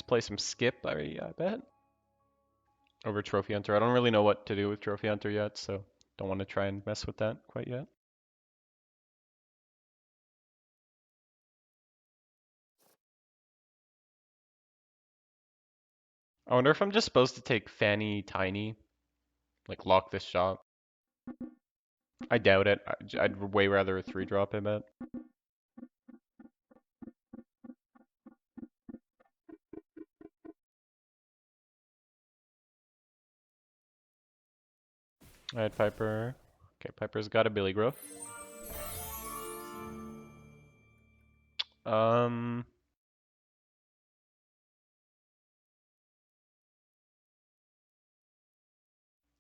play some skip, I bet. Over Trophy Hunter. I don't really know what to do with Trophy Hunter yet, so don't want to try and mess with that quite yet. I wonder if I'm just supposed to take Fanny Tiny, like lock this shop. I doubt it. I'd way rather a 3-drop, I bet. Alright, Piper. Okay, Piper's got a Billy Grove. Um,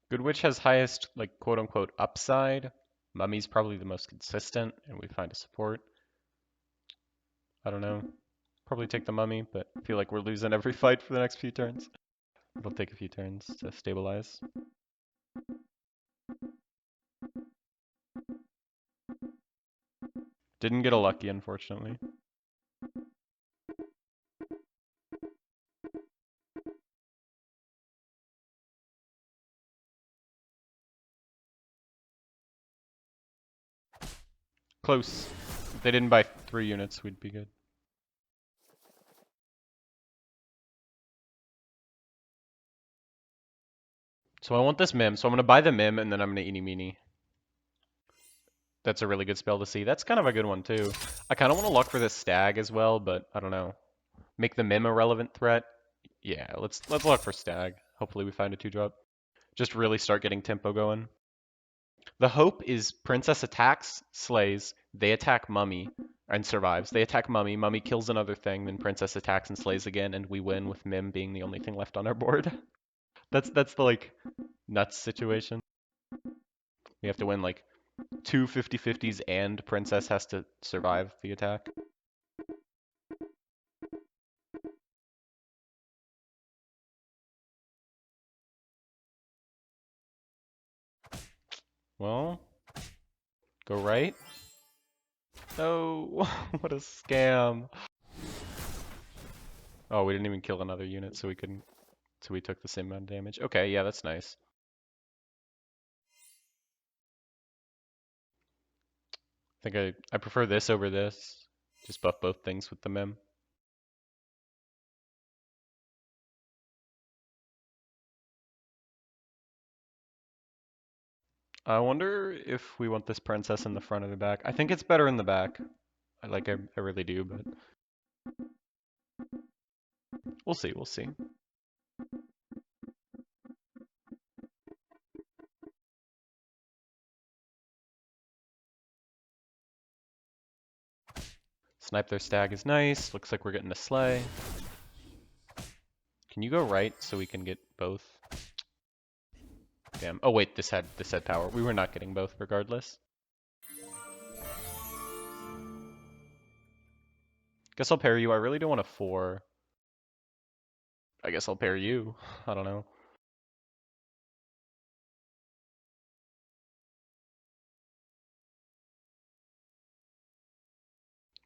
Good Witch has highest, like, quote-unquote upside. Mummy's probably the most consistent, and we find a support. I don't know. Probably take the Mummy, but I feel like we're losing every fight for the next few turns. It'll take a few turns to stabilize. Didn't get a lucky, unfortunately. Close. If they didn't buy 3 units, we'd be good. So I want this Mim, so I'm going to buy the Mim, and then I'm going to Eeny Meeny. That's a really good spell to see. That's kind of a good one, too. I kind of want to luck for this Stag as well, but I don't know. Make the Mim a relevant threat. Yeah, let's luck for Stag. Hopefully we find a 2-drop. Just really start getting tempo going. The hope is Princess attacks, slays, they attack Mummy, and survives. They attack Mummy, Mummy kills another thing, then Princess attacks and slays again, and we win with Mim being the only thing left on our board. That's the, like, nuts situation. We have to win, like, 2 50-50s and Princess has to survive the attack. Well, go right. No, what a scam. Oh, we didn't even kill another unit, so we couldn't. So we took the same amount of damage. Okay, yeah, that's nice. I think I prefer this over this. Just buff both things with the Mem. I wonder if we want this princess in the front or the back. I think it's better in the back. I really do, but we'll see, we'll see. Snipe their stag is nice. Looks like we're getting a sleigh. Can you go right so we can get both? Damn. Oh wait, this had power. We were not getting both regardless. Guess I'll pair you. I really don't want a 4. I guess I'll pair you. I don't know.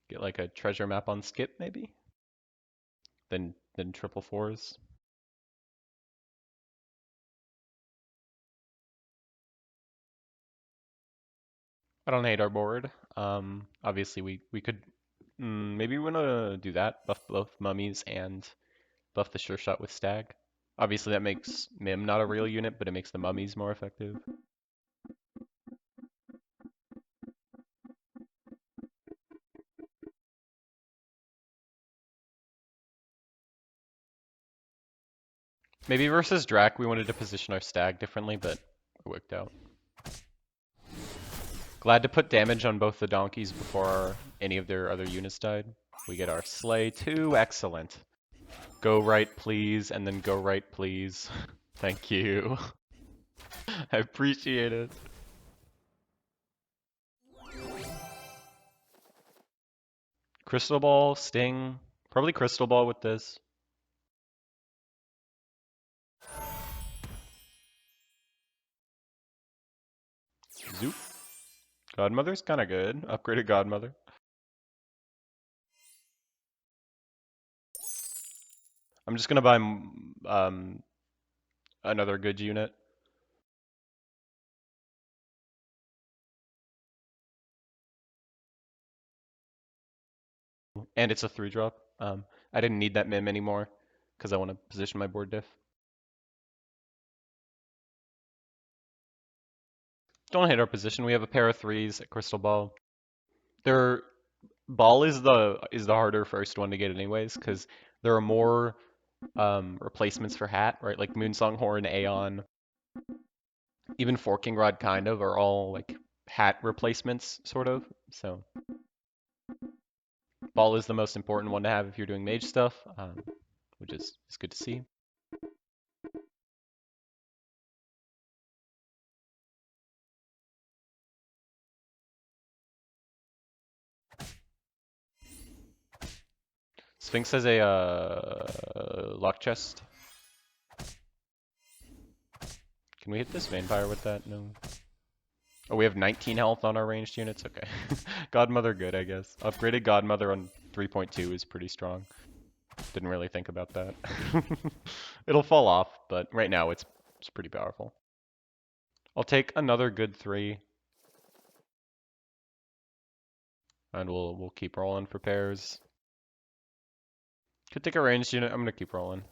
Get like a treasure map on skip maybe? Then triple 4s. I don't hate our board. Obviously we could maybe we wanna do that. Buff both mummies and buff the sure shot with stag. Obviously that makes Mim not a real unit, but it makes the mummies more effective. Maybe versus Drac we wanted to position our stag differently, but it worked out. Glad to put damage on both the donkeys before any of their other units died. We get our sleigh too. Excellent. Go right, please, and then go right, please. Thank you. I appreciate it. Crystal Ball, Sting. Probably Crystal Ball with this. Zoop. Godmother's kind of good. Upgraded Godmother. I'm just gonna buy another good unit. And it's a 3-drop. I didn't need that mim anymore because I want to position my board diff. Don't hit our position. We have a pair of 3s at Crystal Ball. Their Ball is the harder first one to get anyways because there are more replacements for Hat, right? Like Moonsong Horn, Aeon, even Forking Rod kind of are all like Hat replacements sort of. So Ball is the most important one to have if you're doing mage stuff, which is good to see. Sphinx has a lock chest. Can we hit this vampire with that? No. Oh, we have 19 health on our ranged units? Okay. Godmother good, I guess. Upgraded Godmother on 3.2 is pretty strong. Didn't really think about that. It'll fall off, but right now it's pretty powerful. I'll take another good 3. And we'll keep rolling for pairs. Could take a ranged unit. I'm gonna keep rolling.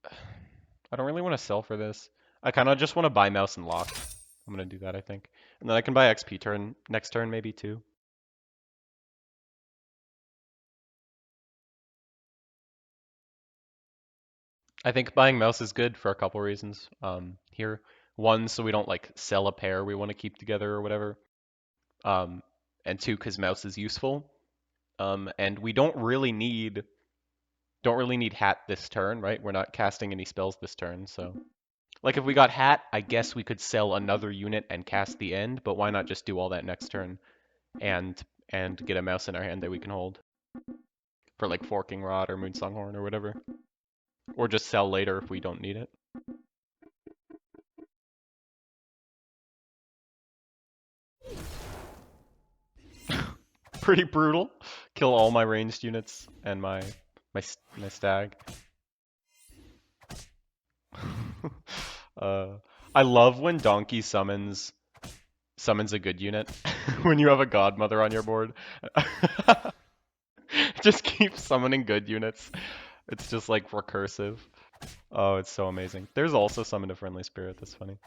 I don't really want to sell for this. I kind of just want to buy mouse and lock. I'm gonna do that, I think. And then I can buy XP turn next turn maybe too. I think buying mouse is good for a couple reasons. Here, one, so we don't like sell a pair we want to keep together or whatever. And two, because mouse is useful. And we don't really need hat this turn, right? We're not casting any spells this turn, so like if we got hat, I guess we could sell another unit and cast the end, but why not just do all that next turn and get a mouse in our hand that we can hold for like Forking Rod or Moonsong Horn or whatever, or just sell later if we don't need it. Pretty brutal. Kill all my ranged units and my stag. I love when Donkey summons a good unit when you have a Godmother on your board. Just keep summoning good units. It's just like recursive. Oh, it's so amazing. There's also summon a friendly spirit. That's funny.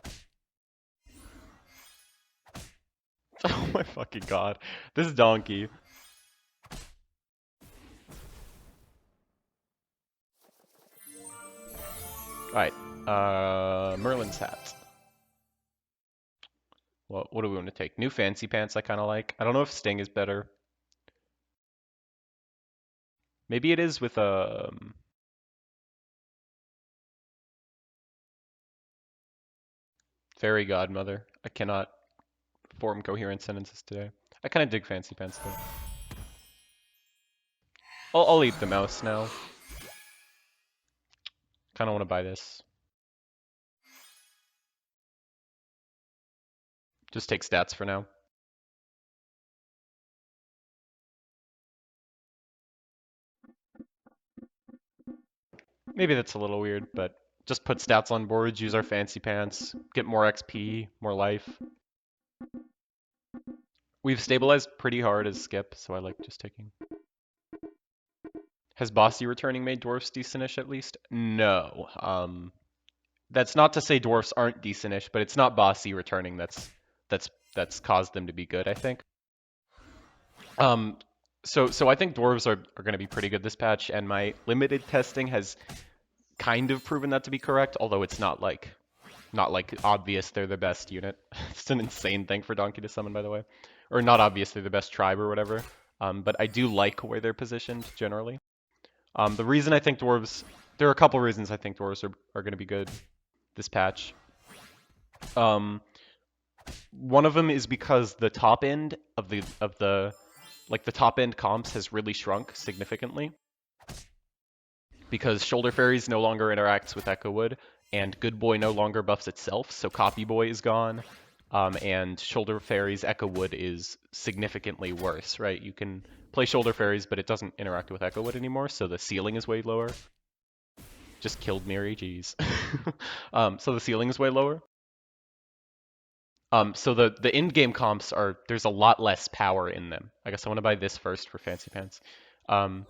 Oh my fucking god. This donkey. Alright. Merlin's hat. What do we want to take? New fancy pants I kind of like. I don't know if Sting is better. Maybe it is with Fairy Godmother. I cannot form coherent sentences today. I kind of dig fancy pants though. I'll eat the mouse now. Kind of want to buy this. Just take stats for now. Maybe that's a little weird, but just put stats on boards, use our fancy pants, get more XP, more life. We've stabilized pretty hard as skip, so I like just taking. Has Bossy returning made dwarfs decentish at least? No. That's not to say dwarfs aren't decentish, but it's not Bossy returning that's caused them to be good, I think. So I think dwarves are going to be pretty good this patch, and my limited testing has kind of proven that to be correct, although it's not like obvious they're the best unit. It's an insane thing for Donkey to summon, by the way. Or not obvious they're the best tribe or whatever. But I do like where they're positioned generally. The reason I think dwarves, there are a couple reasons I think dwarves are going to be good this patch. One of them is because the top end of the like the top end comps has really shrunk significantly. Because Shoulder Fairies no longer interacts with Echo Wood, and Good Boy no longer buffs itself, so Copy Boy is gone. and Shoulder Fairies Echo Wood is significantly worse, right? You can play Shoulder Fairies, but it doesn't interact with Echo Wood anymore, so the ceiling is way lower. Just killed Miri, jeez. So the ceiling is way lower. So the in-game comps are there's a lot less power in them. I guess I want to buy this first for Fancy Pants. Um,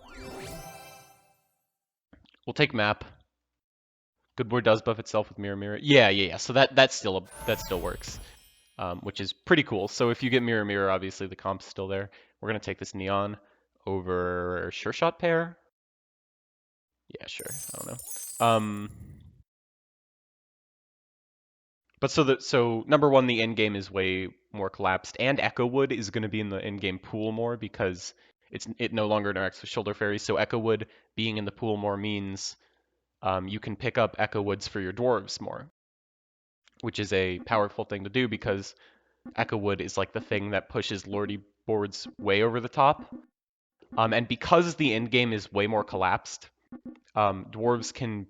we'll take map. Good Boy does buff itself with Mirror Mirror. Yeah. So that still works, which is pretty cool. So if you get Mirror Mirror, obviously the comp's still there. We're gonna take this Neon over Sure Shot pair. Yeah, sure. I don't know. But so number one, the end game is way more collapsed, and Echo Wood is going to be in the end game pool more because it no longer interacts with Shoulder Fairies. So Echo Wood being in the pool more means you can pick up Echo Woods for your dwarves more, which is a powerful thing to do because Echo Wood is like the thing that pushes Lordy boards way over the top. And because the end game is way more collapsed, dwarves can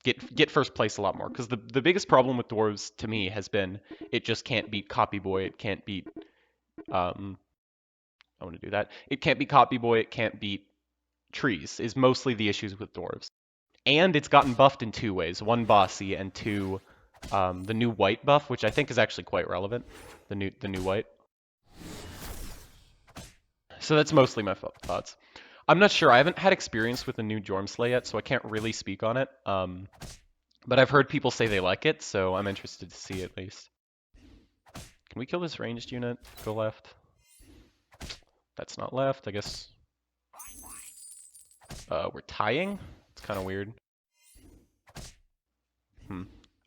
get first place a lot more. Because the biggest problem with dwarves to me has been it just can't beat Copy Boy. It can't beat I want to do that. It can't beat Copy Boy. It can't beat trees. Is mostly the issues with dwarves. And it's gotten buffed in two ways: one, bossy, and two, the new white buff, which I think is actually quite relevant. The new white. So that's mostly my thoughts. I'm not sure. I haven't had experience with the new Jormslay yet, so I can't really speak on it. But I've heard people say they like it, so I'm interested to see at least. Can we kill this ranged unit? Go left. That's not left. I guess we're tying. It's kind of weird.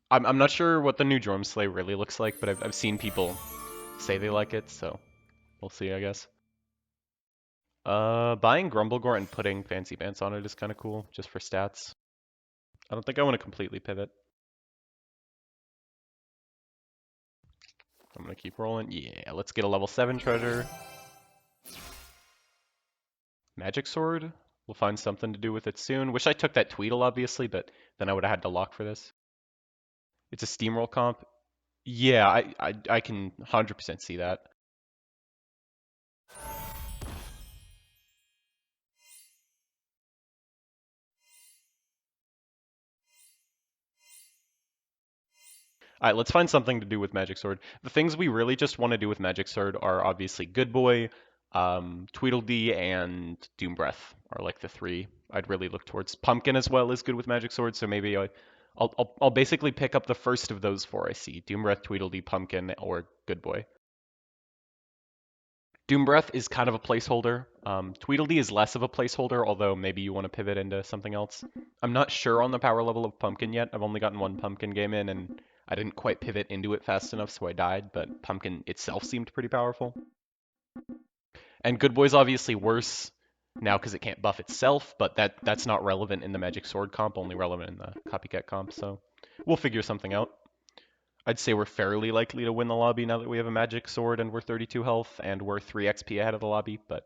I'm not sure what the new Jormslay really looks like, but I've seen people say they like it, so we'll see, I guess. Buying Grumblegore and putting Fancy Pants on it is kind of cool, just for stats. I don't think I want to completely pivot. I'm gonna keep rolling. Yeah, let's get a level 7 treasure. Magic Sword. We'll find something to do with it soon. Wish I took that Tweedle, obviously, but then I would have had to lock for this. It's a Steamroll comp. Yeah, I can 100% see that. All right, let's find something to do with Magic Sword. The things we really just want to do with Magic Sword are obviously Good Boy, Tweedledee, and Doom Breath are like the three I'd really look towards. Pumpkin as well is good with Magic Sword, so maybe I'll basically pick up the first of those four I see: Doom Breath, Tweedledee, Pumpkin, or Good Boy. Doom Breath is kind of a placeholder. Tweedledee is less of a placeholder, although maybe you want to pivot into something else. I'm not sure on the power level of Pumpkin yet. I've only gotten one Pumpkin game in, and I didn't quite pivot into it fast enough, so I died, but Pumpkin itself seemed pretty powerful. And Good Boy's obviously worse now because it can't buff itself, but that's not relevant in the Magic Sword comp, only relevant in the Copycat comp, so we'll figure something out. I'd say we're fairly likely to win the lobby now that we have a Magic Sword and we're 32 health and we're 3 XP ahead of the lobby, but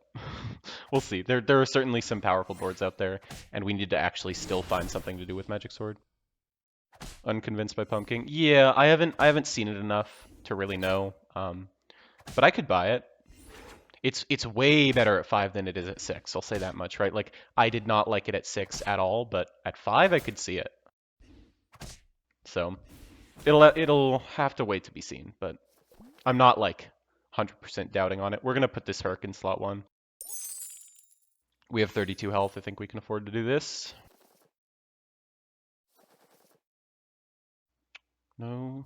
we'll see. There are certainly some powerful boards out there, and we need to actually still find something to do with Magic Sword. Unconvinced by Pumpkin. Yeah, I haven't seen it enough to really know, but I could buy it. It's way better at 5 than it is at 6. I'll say that much, right? Like, I did not like it at 6 at all, but at 5 I could see it. So it'll have to wait to be seen, but I'm not like 100% doubting on it. We're gonna put this Herc in slot 1. We have 32 health. I think we can afford to do this. No.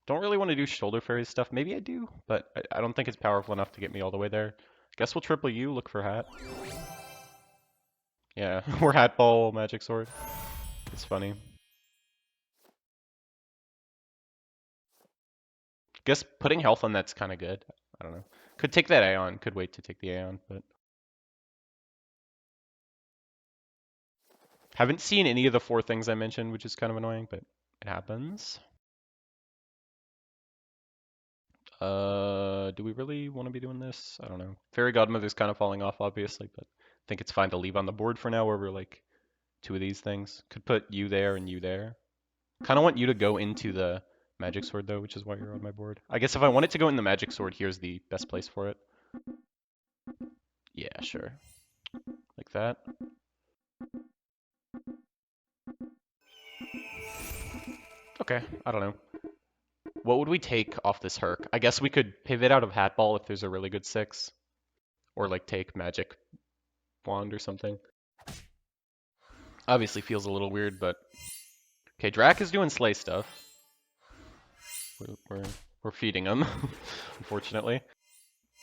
Don't really want to do Shoulder Fairy stuff. Maybe I do, but I don't think it's powerful enough to get me all the way there. Guess we'll triple U, look for hat. Yeah, we're Hat Ball, Magic Sword. It's funny. Guess putting health on that's kind of good. I don't know. Could take that Aeon. Could wait to take the Aeon, but haven't seen any of the 4 things I mentioned, which is kind of annoying, but it happens. Do we really want to be doing this? I don't know. Fairy Godmother's kind of falling off, obviously, but I think it's fine to leave on the board for now where we're like 2 of these things. Could put you there and you there. Kind of want you to go into the Magic Sword though, which is why you're on my board. I guess if I want it to go in the Magic Sword, here's the best place for it. Yeah, sure. Like that. Okay, I don't know. What would we take off this Herc? I guess we could pivot out of Hat Ball if there's a really good 6. Or like take Magic Wand or something. Obviously feels a little weird, but... Okay, Drac is doing Slay stuff. We're, we're feeding him, unfortunately.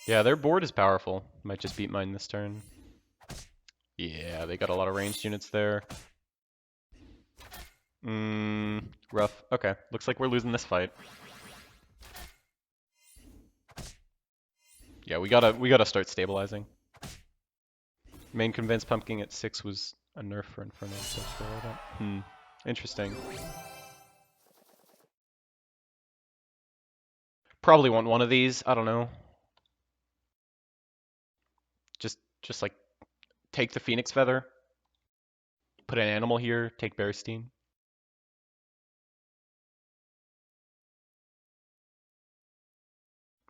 Yeah, their board is powerful. Might just beat mine this turn. Yeah, they got a lot of ranged units there. Rough. Okay, looks like we're losing this fight. Yeah, we gotta start stabilizing. Main convinced pumpkin at 6 was a nerf for Inferno. So interesting. Probably want one of these. I don't know. Just like take the Phoenix Feather. Put an animal here. Take Bearstein.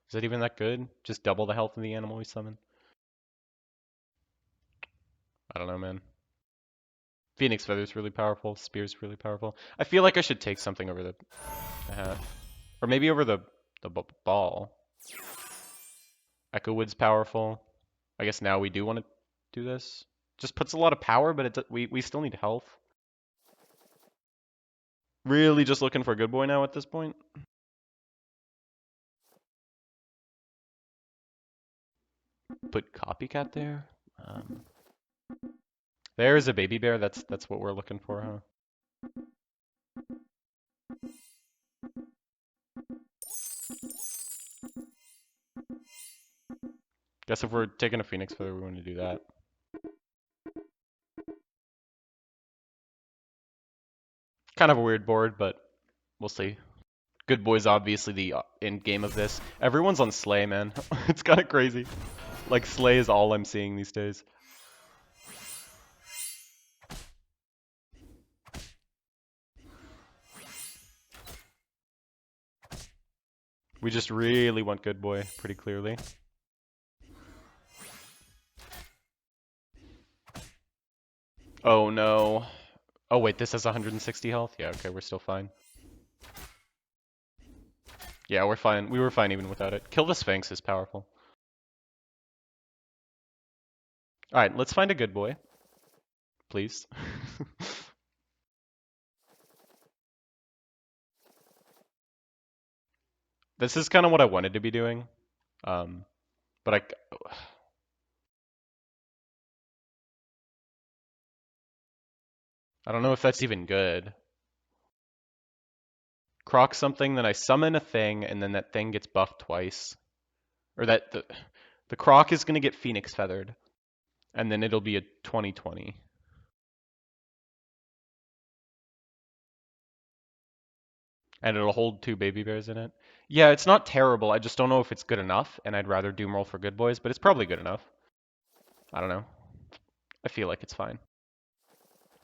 Is it even that good? Just double the health of the animal we summon? I don't know, man. Phoenix Feather's really powerful. Spear's really powerful. I feel like I should take something over the hat. Or maybe over the ball. Echo Wood's powerful. I guess now we do want to do this. Just puts a lot of power, but we still need health. Really just looking for a good boy now at this point? Put Copycat there. There's a baby bear. That's what we're looking for, huh? Guess if we're taking a Phoenix Feather, we want to do that. Kind of a weird board, but we'll see. Good boy's obviously the end game of this. Everyone's on Slay, man. It's kind of crazy. Like, Slay is all I'm seeing these days. We just really want good boy, pretty clearly. Oh no. Oh wait, this has 160 health? Yeah, okay, we're still fine. Yeah, we're fine. We were fine even without it. Kill the Sphinx is powerful. Alright, let's find a good boy. Please. This is kind of what I wanted to be doing. But I don't know if that's even good. Croc something, then I summon a thing, and then that thing gets buffed twice. Or the Croc is going to get Phoenix Feathered. And then it'll be a 20/20. And it'll hold 2 baby bears in it. Yeah, it's not terrible. I just don't know if it's good enough, and I'd rather Doom roll for good boys, but it's probably good enough. I don't know. I feel like it's fine.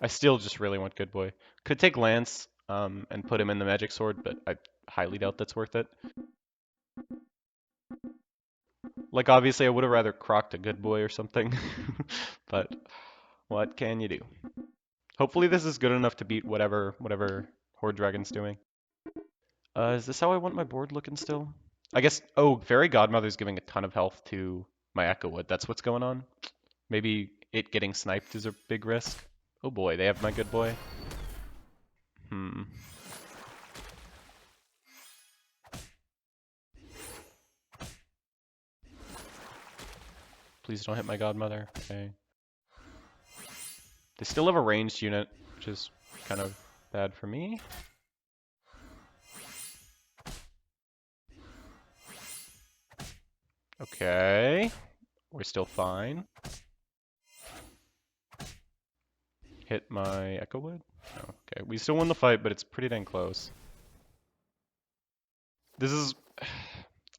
I still just really want good boy. Could take Lance and put him in the magic sword, but I highly doubt that's worth it. Like, obviously, I would have rather crocked a good boy or something, but what can you do? Hopefully this is good enough to beat whatever Horde Dragon's doing. Is this how I want my board looking still? I guess, oh, Fairy Godmother's giving a ton of health to my Echo Wood. That's what's going on. Maybe it getting sniped is a big risk. Oh boy, they have my good boy. Please don't hit my Godmother. Okay. They still have a ranged unit, which is kind of bad for me. Okay. We're still fine. Hit my Echo Wood? No. Okay, we still won the fight, but it's pretty dang close. This is...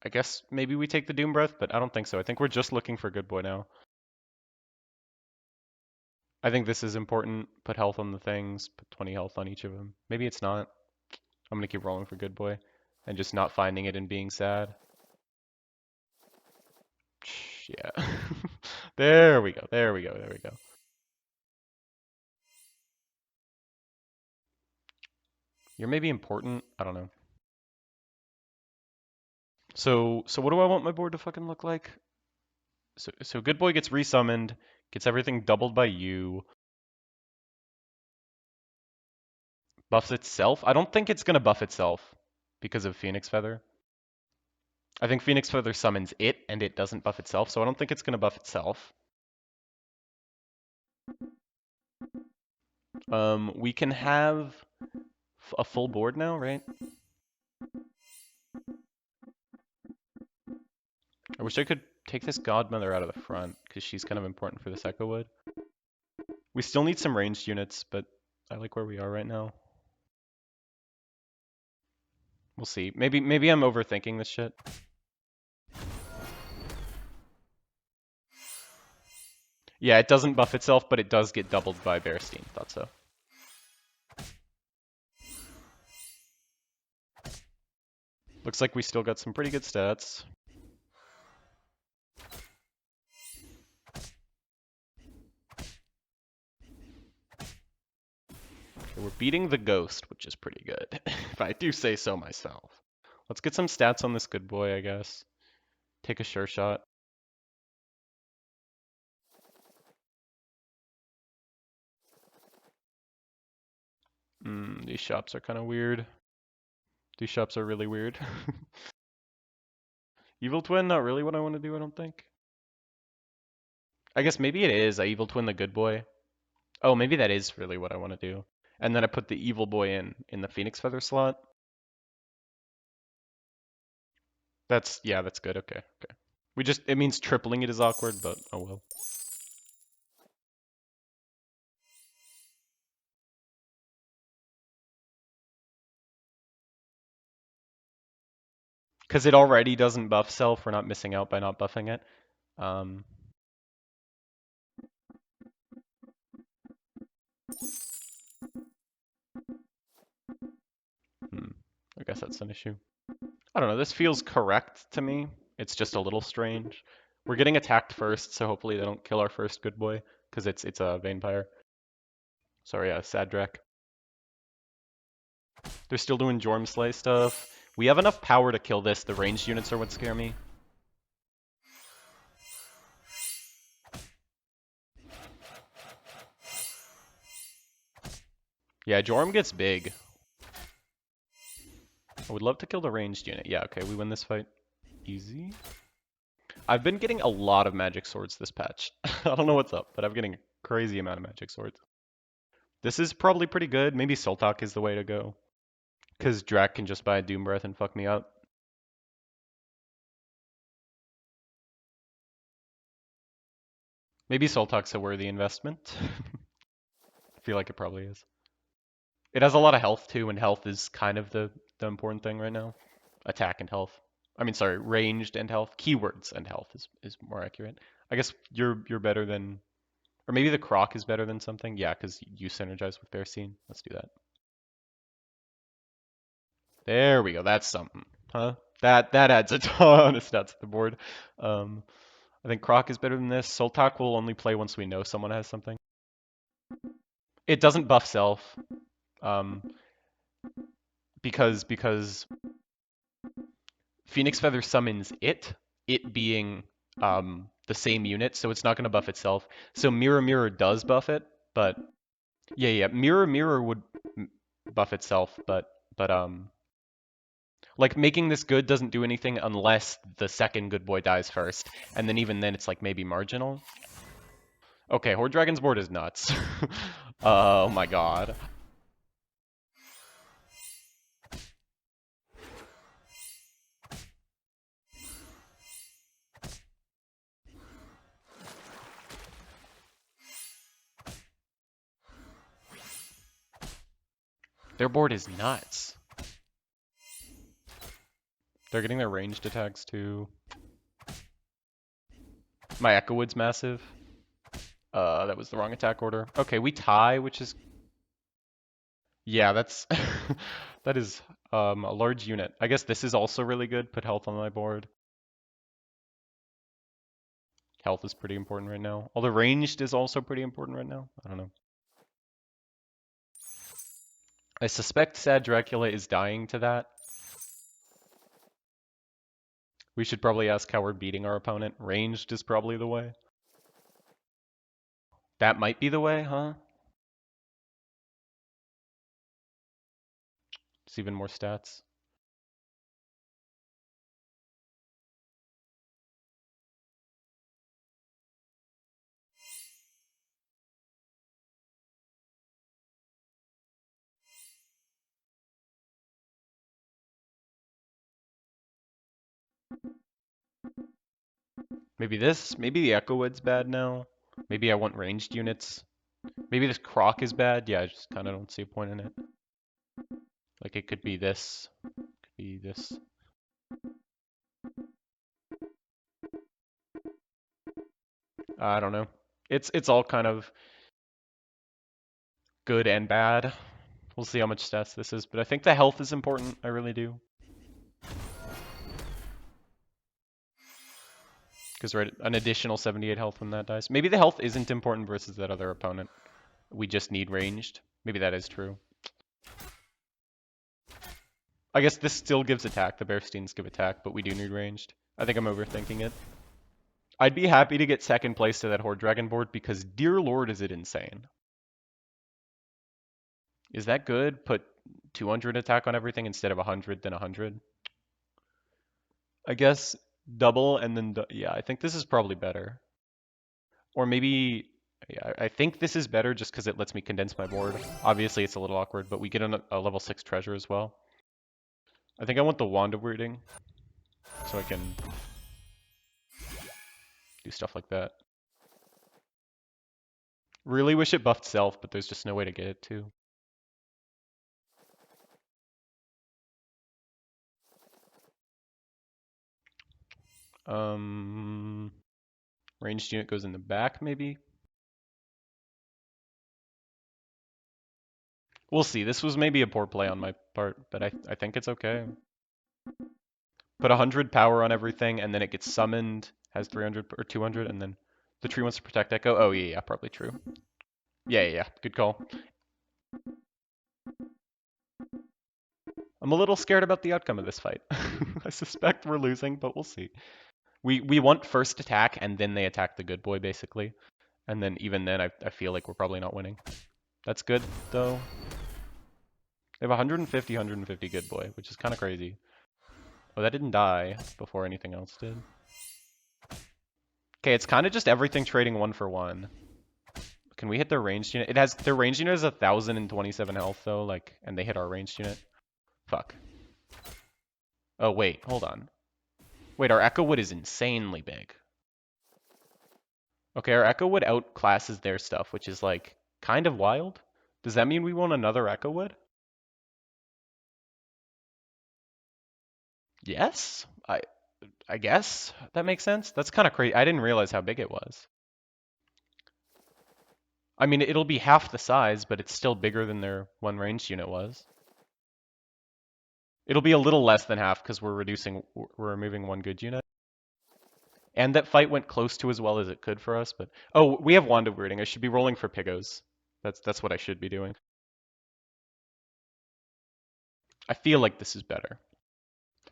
I guess maybe we take the Doom Breath, but I don't think so. I think we're just looking for good boy now. I think this is important. Put health on the things. Put 20 health on each of them. Maybe it's not. I'm going to keep rolling for good boy. and just not finding it and being sad. Yeah. There we go. There we go. There we go. You're maybe important. I don't know. So what do I want my board to fucking look like? So good boy gets resummoned, gets everything doubled by you, buffs itself. I don't think it's gonna buff itself because of Phoenix Feather. I think Phoenix Feather summons it and it doesn't buff itself, so I don't think it's gonna buff itself. We can have a full board now, right? I wish I could take this Godmother out of the front because she's kind of important for this Echo Wood. We still need some ranged units, but I like where we are right now. We'll see. Maybe I'm overthinking this shit. Yeah, it doesn't buff itself, but it does get doubled by Bearstein. Thought so. Looks like we still got some pretty good stats. Okay, we're beating the ghost, which is pretty good, if I do say so myself. Let's get some stats on this good boy, I guess. Take a sure shot. These shops are kind of weird. These shops are really weird. Evil Twin, not really what I want to do, I don't think. I guess maybe it is. I Evil Twin the good boy. Oh, maybe that is really what I want to do. And then I put the evil boy in the Phoenix Feather slot. Yeah, that's good. Okay, okay. It means tripling it is awkward, but oh well. Because it already doesn't buff self, we're not missing out by not buffing it. Um, I guess that's an issue. I don't know, this feels correct to me. It's just a little strange. We're getting attacked first, so hopefully they don't kill our first good boy, because it's a Vampire. Sorry, Sadrak. They're still doing Jorm Slay stuff. We have enough power to kill this. The ranged units are what scare me. Yeah, Jorm gets big. I would love to kill the ranged unit. Yeah, okay, we win this fight. Easy. I've been getting a lot of magic swords this patch. I don't know what's up, but I'm getting a crazy amount of magic swords. This is probably pretty good. Maybe Sultak is the way to go. Because Drac can just buy a Doom Breath and fuck me up. Maybe Sultak's a worthy investment. I feel like it probably is. It has a lot of health too, and health is kind of the important thing right now. Attack and health. I mean, sorry, ranged and health. Keywords and health is more accurate. I guess you're better than, or maybe the Croc is better than something. Yeah, because you synergize with Bearstein. Let's do that. There we go. That's something, huh? That adds a ton of stats to the board. I think Croc is better than this. Sultak will only play once we know someone has something. It doesn't buff self, because Phoenix Feather summons it being the same unit, so it's not going to buff itself. So Mirror Mirror does buff it, but yeah, Mirror Mirror would buff itself, but like making this good doesn't do anything unless the second good boy dies first, and then even then it's like maybe marginal. Okay, Horde Dragon's board is nuts. Oh my god. Their board is nuts. They're getting their ranged attacks too. My Echo Wood's massive. That was the wrong attack order. Okay, we tie, which is... Yeah, that's... that is A large unit. I guess this is also really good. Put health on my board. Health is pretty important right now. Although ranged is also pretty important right now. I don't know. I suspect Sad Dracula is dying to that. We should probably ask how we're beating our opponent. Ranged is probably the way. That might be the way, huh? It's even more stats. Maybe this. Maybe the Echo Wood's bad now. Maybe I want ranged units. Maybe this Croc is bad. Yeah, I just kind of don't see a point in it. Like it could be this. Could be this. I don't know. It's all kind of good and bad. We'll see how much stats this is, but I think the health is important. I really do. Because we're at an additional 78 health when that dies. Maybe the health isn't important versus that other opponent. We just need ranged. Maybe that is true. I guess this still gives attack. The Bearsteins give attack, but we do need ranged. I think I'm overthinking it. I'd be happy to get second place to that Horde Dragon board because dear lord is it insane. Is that good? Put 200 attack on everything instead of 100, then 100? I guess double and then, yeah, I think this is probably better. Or maybe, yeah, I think this is better just because it lets me condense my board. Obviously it's a little awkward, but we get a level 6 treasure as well. I think I want the Wand of Weirding so I can do stuff like that. Really wish it buffed self, but there's just no way to get it to. Ranged unit goes in the back, maybe? We'll see. This was maybe a poor play on my part, but I think it's okay. Put 100 power on everything, and then it gets summoned, has 300 or 200, and then the tree wants to protect Echo. Oh, yeah, probably true. Yeah, good call. I'm a little scared about the outcome of this fight. I suspect we're losing, but we'll see. We want first attack, and then they attack the good boy, basically. And then even then, I feel like we're probably not winning. That's good, though. They have 150, 150 good boy, which is kind of crazy. Oh, that didn't die before anything else did. Okay, it's kind of just everything trading one for one. Can we hit their ranged unit? It has their ranged unit is 1,027 health though, like, and they hit our ranged unit. Fuck. Oh wait, hold on. Wait, our Echo Wood is insanely big. Okay, our Echo Wood outclasses their stuff, which is like kind of wild. Does that mean we want another Echo Wood? Yes, I guess that makes sense. That's kind of crazy. I didn't realize how big it was. I mean, it'll be half the size, but it's still bigger than their one ranged unit was. It'll be a little less than half because we're removing one good unit. And that fight went close to as well as it could for us, but oh, we have Wand of Weirding. I should be rolling for Pigos. That's what I should be doing. I feel like this is better.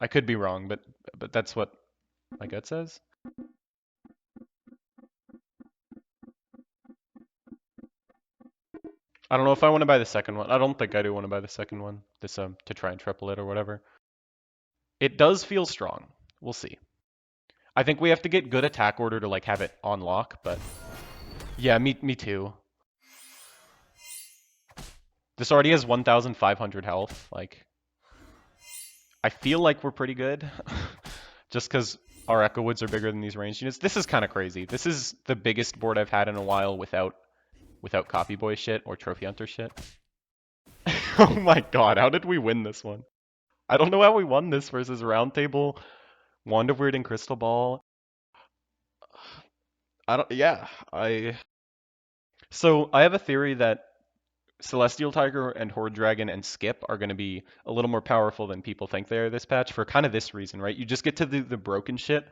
I could be wrong, but that's what my gut says. I don't know if I want to buy the second one. I don't think I do want to buy the second one. This to try and triple it or whatever. It does feel strong. We'll see. I think we have to get good attack order to like have it on lock, but yeah, me too. This already has 1,500 health. Like, I feel like we're pretty good, just because our Echo Woods are bigger than these ranged units. This is kind of crazy. This is the biggest board I've had in a while without Copy Boy shit or Trophy Hunter shit. Oh my god, how did we win this one? I don't know how we won this versus Round Table, Wand of Weird and Crystal Ball. I don't, yeah, So I have a theory that Celestial Tiger and Horde Dragon and Skip are going to be a little more powerful than people think they are this patch for kind of this reason, right? You just get to do the broken shit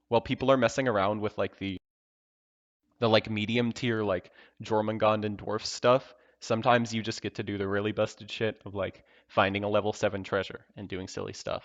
while people are messing around with like the like medium tier like Jormungand and Dwarf stuff. Sometimes you just get to do the really busted shit of like finding a level 7 treasure and doing silly stuff.